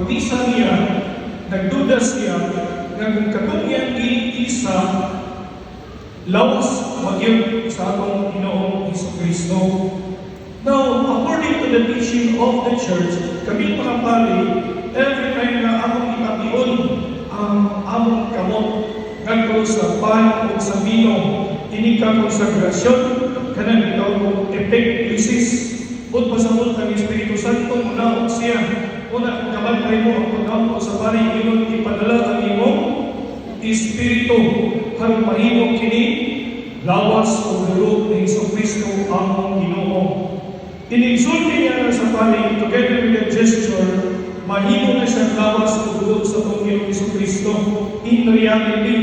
pagtisa niya, nagduda siya, nga kung katong iyang giisa, lawas magyud sa atong Ginoong Jesucristo. Now, according to the teaching of the church, kami mga pari, every time na among ipatiyon ang among kamot ngadto sa pan o sa vino, ini ka konsagrasyon, kanang itaw kong epeklisis, o pasabot ang Espiritu Santo, munaot siya, una kabantay mo ang pagkampo sa pari, inon ipadala ang imong Espiritu, harong mahimo kini, lawas o dulo ni Jesucristo ang Ginoo. Inigsulti niya na sa pari, together with the gesture, mahimo na siyang lawas o dulo sa Panginoong Jesucristo. In reality,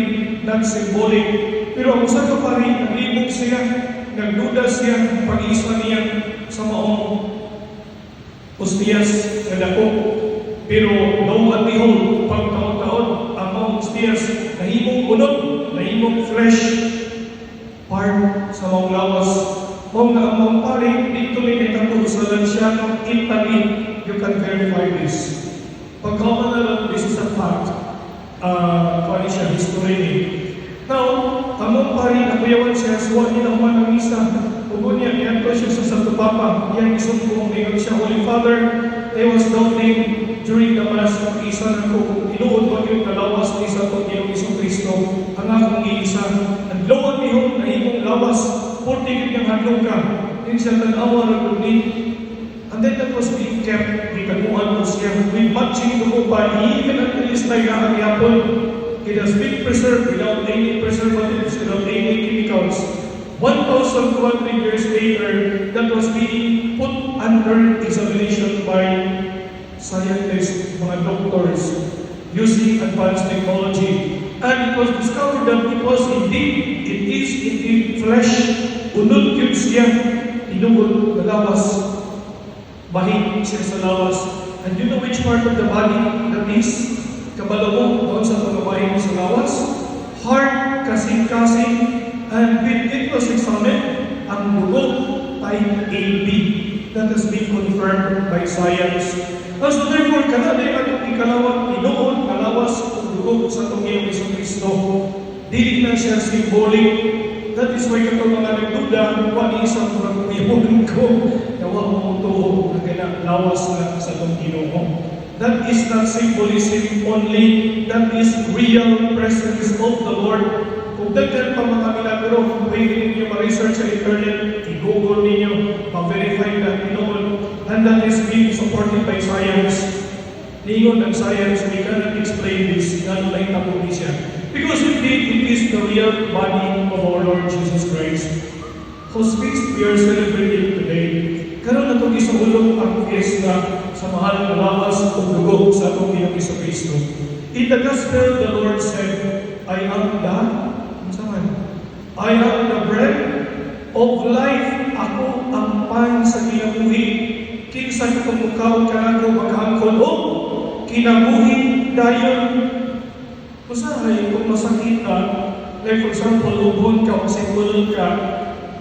not symbolic. Pero ang sa pari, naglibog siya, nagduda siya, pag-isa niya sa maong ostiyas na dako. Pero no and behold, pag taon-taon, ang maong ostiyas, nahimong unod, nahimong flesh, part sa maong lawas. Kung na ang maong pari, dito may nagtaturo sa Lanciano, Italy, you can verify this. Pagkaman na lang, this is a fact. Pari siya, history ni. Now, ang maong pari, nakuyawan siya, suwa niya naman ang isa. Ugo niya, iyanto siya sa Santo Papa. Iyan isang kong mayroon siya, Holy Father, I was doubting during the Mass ng isa na ko, inuod ba yung kalawas ng isa kong Ginoong Jesucristo, ang akong iisa. Naglawan niyo, nahimong lawas, 40 yung handong ka, yung siya tanawa ng lunin. And then that was being kept, ikaguan ko siya, with matching ko pa, even at least na ang yapon. It has been preserved without any preservatives, without any chemicals. 1,200 years later, that was being put under examination by scientists, mga doctors, using advanced technology. And it was discovered that it is indeed flesh, unod yun siya, inugod na lawas, bahid siya sa lawas. And you know which part of the body that is? Kabalabong doon sa pagbabahin sa lawas, heart, kasing-kasing, and when it was examined, ang dugo type AB. That has been confirmed by science. So therefore, kanalay atong ikalawang inuod, kalawas, o dugo sa Panginoong Jesucristo. Dili na siya symbolic. That is why katong mga nagduda, wani isang pagkuyawan ko, nawa mo tuo, na lawas na sa Panginoon. That is not symbolism only, that is real presence of the Lord. Kung dagdag pa mga milagro, kung pwede ninyo ma-research sa internet, i-google ninyo, ma-verify na inoon, and that is being supported by science. Ningon ang science, we cannot explain this, nga lang tapos siya. Because indeed, it is the real body of our Lord Jesus Christ, whose feast we are celebrating today. Karoon na itong isahulong ang fiesta sa mahal na lawas o dugo sa atong Ginoong Jesucristo. In the Gospel, the Lord said, I am the bread of life. Ako ang pan sa kinabuhi. Kinsa kumukaw ka ako maghangkod o kinabuhi dayon. Usahay kung masakit ka, like for example, ubon ka o sipulol ka,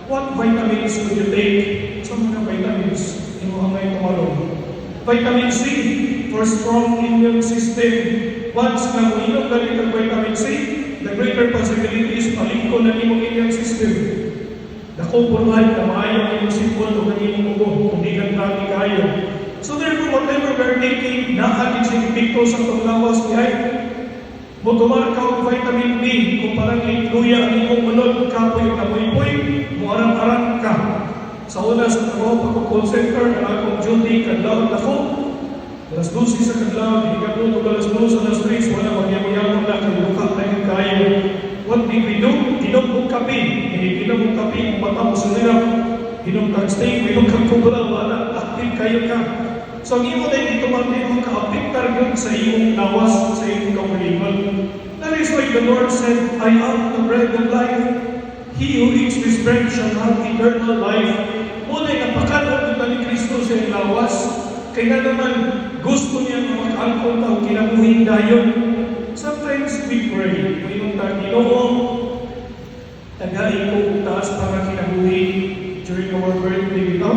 what vitamins would you take? Sa mga vitamins, inuha ngayon tomorrow. Vitamin C for strong immune system. Once na mo inom galing ng vitamin C, the greater possibility is palingko na imong immune system. Dako puruhan na maayong imong sipon o kanimong ubo, kung di ka kami kayo. So therefore, whatever we're taking, naagin sa epekto sa panglawas ni ay, mo tumar ka og vitamin B, kung parang luya ang imong unod, kapoy na puy-puy, mo arang-arang ka. Sa una sa trabaho, pag-call center, ang akong duty, kadlaw na ko, alas 12 sa kadlaw, hindi ka alas 12, alas 3, wala magyamang na, kaluka na yung kayo. What did we do? Inom kong kape. Hindi inom kong kape, kung mata mo sa nila. Inom kang steak, inom kang kubra, wala, active kayo ka. So ang imo dahil dito mga ka-apektar yun sa iyong lawas, sa iyong kamuliman. That is why the Lord said, I am the bread of life. He who eats this bread shall have eternal life. Muna napakalog na ni Kristo sa iyong lawas. Kaya naman, gusto niya na mag-alcohol na o kinabuhin dayon. Sometimes we pray, mayroong Panginoon, tagay ko taas para kinabuhi during our birthday ito.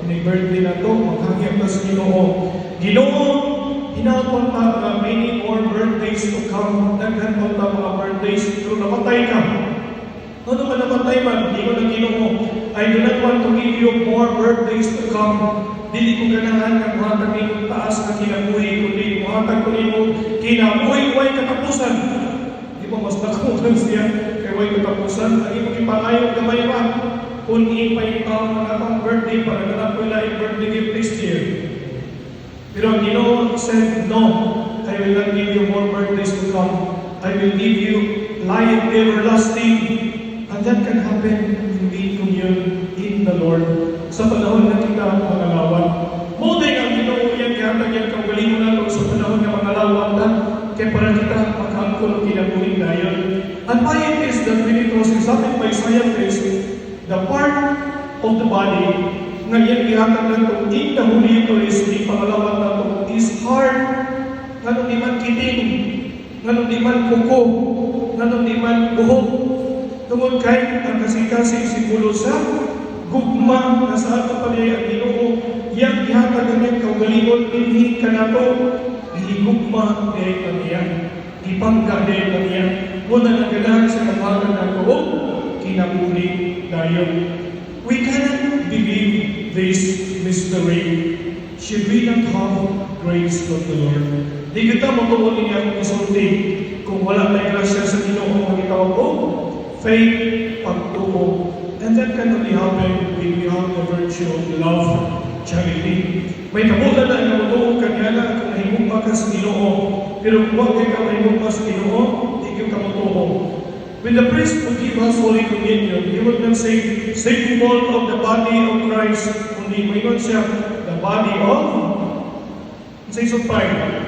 May birthday na ito, maghangyak na sa Ginoo. Ginoo, hinaot ta na many more birthdays to come. Naghanot ta mga birthdays, pero namatay ka. Ano man namatay man, hindi ko na Ginoo. I do not want to give you more birthdays to come. Dili ko ganahan nga muhatag nimo taas na kinabuhi, kundi muhatag ko nimo kinabuhi way katapusan. Di ba mas nakuha siya kay way katapusan? Ang imong ipangayo gamay pa. Kung ipay taon na natang birthday para na po yung birthday gift next year. Pero ang Ginoo said, no, I will not give you more birthdays to come. I will give you life everlasting. And that can happen when we commune in the Lord. Sa panahon na kita mangalawan. Muday ang Ginoo yan, kaya nagyan kang galing mo na ito sa panahon na mangalawan na, kaya para kita makangkol ang kinabuhin na yun. And why it is that when it was examined by scientists, the part of the body nga yan gihatag na ito, in the Holy Eucharist, di pangalawan na ito, is heart, nga nung di man kiting, nga nung di man kuko, nga nung di man buhok, tungod kay ang kasing-kasing simbolo sa gugma na sa ato palaya ang Ginoo, yang gihatag ng kaugalingon dinhi kanato, gihigugma dahil kaniya, ipangga dahil kaniya, muna naganahan sa kapagan ng buhok, kinabuhi dayon. We cannot believe this mystery should we not have grace from the Lord. Di kita matuon niya ang isulti kung wala tayong grasya sa Ginoo ang itawag ko, faith, pagtuo. And that can only happen when we have the virtue of love, charity. May nabulan na ang matuo kanya na kung nahimugma ka sa Ginoo. Pero kung huwag ka mahimugma sa Ginoo, di ka matuo. When the priest would give us Holy Communion, he would not say, symbol of the body of Christ. Kundi mayroon siya, the body of, sa isang fire.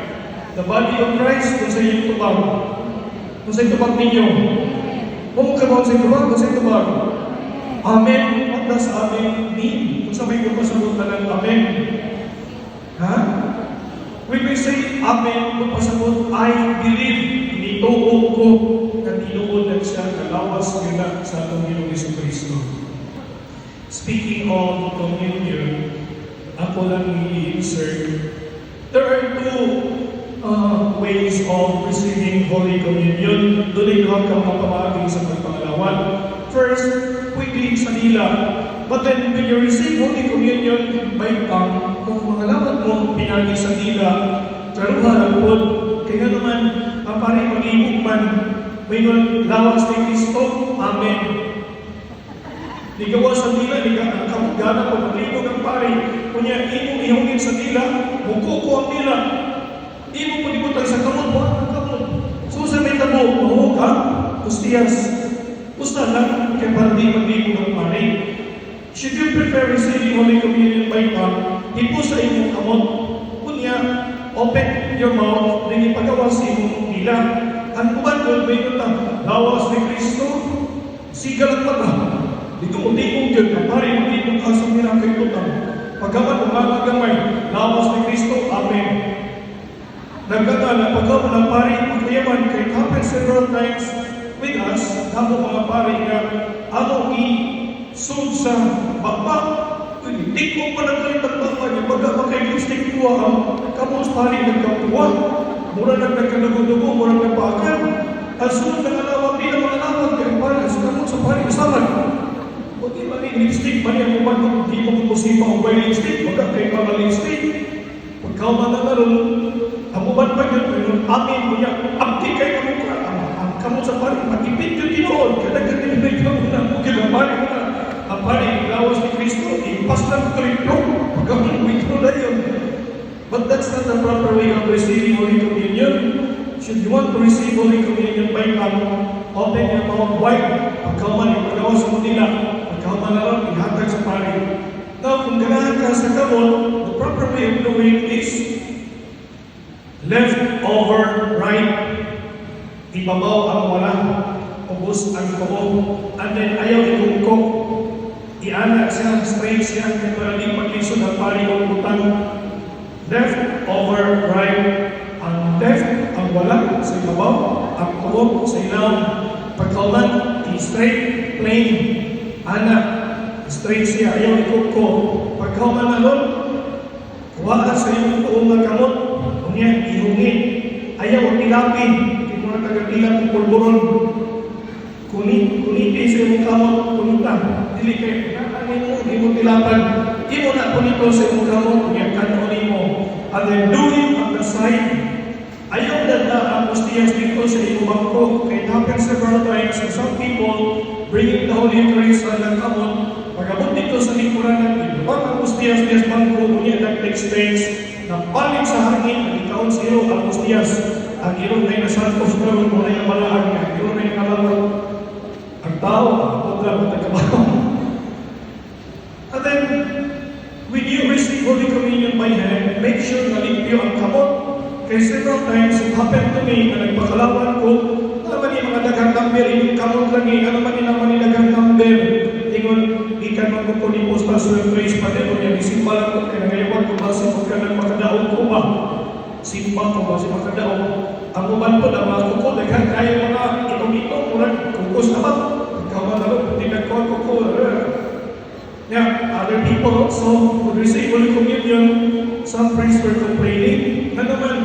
The body of Christ, kung sa iyong tubag. Kung sa tubag ninyo. Kung karoon sa tubag, kung sa tubag. Amen. What does amen mean? Kung sabay ko pasagot na lang, amen. Ha? When we say amen, kung pasagot, I believe, nituog ko, na tinuod na siya, nalawas nila sa atong Ginoong Jesucristo. Speaking of communion, ako lang i-insert. There are two ways of receiving Holy Communion. Doon ay huwag kang mapamaging sa pagpangalawan. First, quickly sa nila. But then, when you receive Holy Communion by tongue, kung mangalawan mo, pinagi sa nila, karuha ang pod, kaya naman, ang pari mag-ibig man, mayroon lawas ni Kristo, amen. Ligawa sa nila, kamagana po, maglibog ang pari, kunya, imong ihungin sa nila, buko ko ang nila, imong palibutan sa kamot, buwan ang kamot. So sa may tabo, mahog ha, Hostiyas, pusta lang, kaya para di maglibog ang pari. Should you prefer receiving Holy Communion by tongue, hipo sa imong kamot, kunya, open your mouth, then ipagawa sa imong nila. Ang uban doon, may nutang, lawas ni Kristo, sigalang mata. Dito mo, di mong yun, kapari mo, di mong asang nila kay nutang. Pagkaman, umagagamay, lawas ni Kristo, amen. Nagkatala, pagkaman ang pari, pagkayaman, kay happen several times with us, hamo mga pari na, ano i-sud sa bakbak, di ko pa nagkalitan bakbak, yung baga makay-lipstick ko, kamos pari nagkapuwa, mura nang nagkadugo-dugo, mura nang nagpaakan. At sunod na alawag, di na manalawag, kaya parang sukamot sa pari kasaman. O di ba ni lipstick, mani ang uman, di mo kusipa ang may lipstick, wag kay mga lipstick. Pagkauman na naroon, ang uman pa yun, amin mo niya, abdi kayo mo ka, ang kamot sa pari, matipid yun tinoon, kaya nagkatinibay ka muna, kaya ang pari mo na, ang pari, lawas ni Kristo, ipas lang ito rin, pagkauman mo ito na yun. But that's not the proper way of receiving Holy Communion. Should you want to receive Holy Communion by tongue, open your mouth wide. Pagkauman, ipagawa sa nila. Pagkauman na lang, ihatag sa pari. Now, kung ganahan ka sa kamot, the proper way of doing is left over, right. Ibabaw ang wala. Ubus ang kubo. And then, ayaw ikungkok. Iana siya, straight siya, kaya para di maglisod ang pari o utang. Left over, right, ang left, ang wala sa ibabaw, ang tuwag sa ilaw, pagkauman, straight, plain, anak, straight siya, ayaw ikot ko, pagkauman na nun, kuwaan sa iyong tuong na kamot, niya ihungit. Ayaw ang tilapin. Hindi mo na taga-tilap ng pulburon. Kuniti sa imong kamot, kunutan. Dili kayo, hindi mo tilapan. Hindi mo na kunito sa imong kamot, kaya kanunin mo. And then do it on the side. Ayaw na ang ostiyas dito sa imong bangko. Kaya it happens several times. And some people bringing the Holy Eucharist on the kamot. Pagabot dito sa likuran natin, ibang ang ostiyas bangko, unya nag-take space. Napalit sa hangin, ang ikaon sa iyo, ang ostiyas. Ang ilong na inasantos na rin mo na yung malaan niya. Ang ilong na yung kalawag. Ang tao, ang pagkakas ng nagkabaho. And then, when you receive Holy Communion by hand, make sure na limpyo ang kamot. Kaya several times, it happened to me na nagpakalawan ko, ano man yung mga daghang number, yung kamot lagi, ano man yung mga daghang number. Tingon, ikan magpupunipos pa sa praise pa din, o yan, isimba lang ko, kaya ngayon ko ba, simba ka ng makadaon ko ba? Simba ko ba, si makadaon? Ang uban po na mga kuko, daghang kaya mga ito-ito, murag, kukos naman. Kawan na lang, hindi nagkawan kuko. Yeah, other people also would receive Holy Communion. Some priests were complaining. Na naman,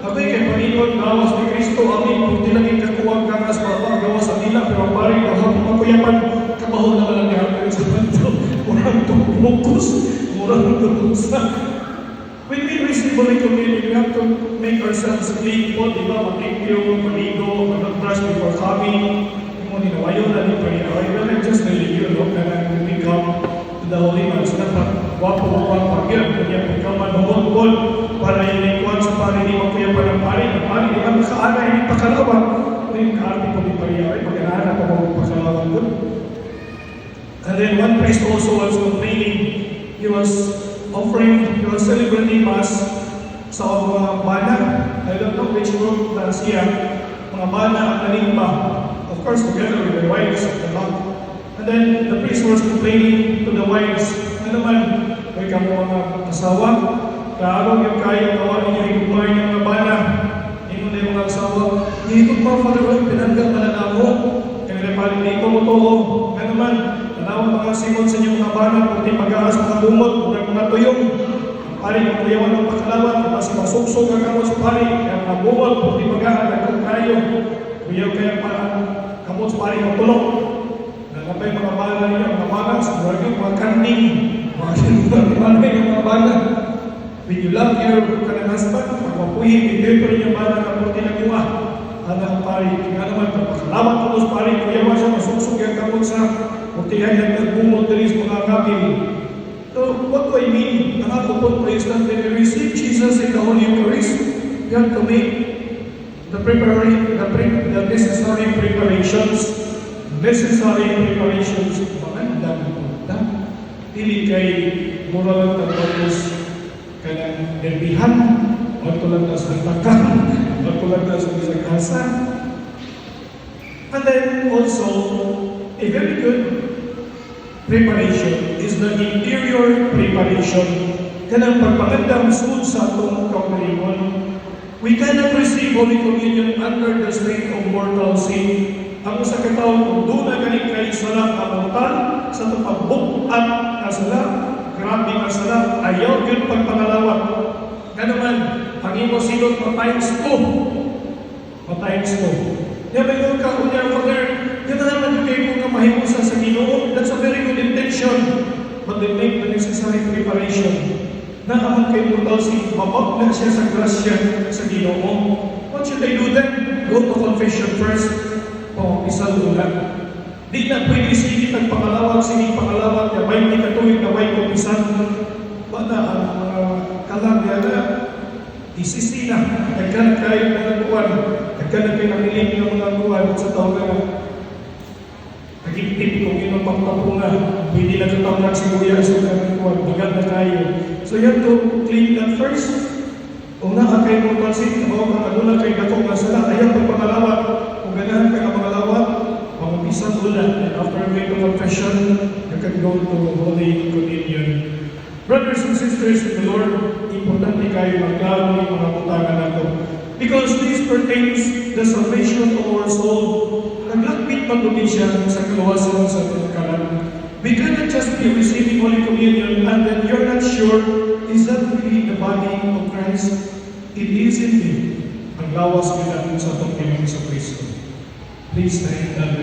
abay kay Panginoon, gawas ni Kristo, amin, kung di lagi kakuwag kangas pa, gawas sa nila, pero pari, kahapon makuyapan, kabaho naman ang nihapon sa banto. Murang tumukus, murang tumusa. When we receive Holy Communion, we have to make ourselves clean po, di ba? Mag-impyo, maligo, mag-brush before coming. Yung mga ninawayo na ni Panginoon, I will just really, you know, when we come to the Holy Mass, wapo mo ang pagyan, kanya pagkaman humungkol, para yung lingkuan sa pari, di makuya pa ng pari, di ba makaana, hindi pakalawang, yung kaarti po ni Panginoon, pag-aana pa mo pakalawang doon. And then one priest also was complaining, he was celebrating Mass sa mga bana. I don't know which group na siya, mga bana at nalimba. Of course, together with their wives at the back. And then the priest was complaining to the wives, ano naman, may kamo mga asawa, kaarong yung kaya gawa ninyo higugmay ng mga bana. Ino na yung mga asawa, higug pa, Father Roy, pinanggang na mo. Kaya na paling dito mo to, ano naman, tanawan mga simon sa inyong mga bana, kundi mag-aas mga lumot, mga tuyong. Pari, magkuyawan ng pagkalawan, kasi masuksog ang kamo sa pari, kaya mga bumot, kundi mag-aas, nagkong kayo. Kuyaw kaya pa, kamo sa pari magtulong. Nagapay mga bana niya, mga bana, sa mga kanding, mga bana. When you love your kanang husband, magpapuhin, hindi pa rin yung bana na puti na kuha. Ano ang pari, nga naman, pagkalaman ko sa pari, kuyawan siya, masuksog ang kamo sa putihan yung nagbumot din sa mga kapil. So, what do I mean? Ang ako po is that when we receive Jesus in the Holy Eucharist, we have to make the necessary preparations. Magandang punta. Hindi kay mura lang tapos kanang nerbihan, o tulad na sa takan, o tulad na sa isang kasa. And then also, a very good preparation is the interior preparation. Kanang pagpangandang sud sa atong kaugalingon. We cannot receive Holy Communion under the state of mortal sin. Ang sa kataon kung doon na galing kayo sala kamutan sa itong pagbukat na sala, grabe na sala, ayaw yun pagpangalawat. Naman, ang imo silot times 2. Times 2. Yan ba yung kaunya, Father? Yan na naman yung kayo kung mahimusa sa Ginoo. That's a very good intention. But they make the necessary preparation. Na naman kayo mortal sin, mabak na siya sa grasya sa Ginoo. What should I do then? Go to confession first. Isang ulan. Di na pwede sige pagpangalawag, sige pangalawag, gabay ni katuwing, gabay ko isang bata ang mga kalagya na isisi na, nagkanag kayo ng mga kuwan, nagkanag kayo ng iling ng mga kuwan sa taon na nagigtip kung yun ang pagpapunga, hindi na katawag ng sibuya sa mga kuwan, maganda na tayo. So you have to clean that first. Kung naka kayo mong pansin, o kung ano lang kayo dakong nasala, ayaw pagpangalawag. Kung ganahan ka ng mga lawak, mag-isang ulan, and after going to confession, you can go to Holy Communion. Brothers and sisters in the Lord, importante kayo magklaro yung mga butangan nato. Because this pertains the salvation of our soul. Naglakbit pag-uwi siya sa kaluwasan sa pagkalan. We cannot just be receiving Holy Communion and then you're not sure, is that really the body of Christ? It recently ang lawas kita sa itong Panginoon sa Kristo. Please thank God.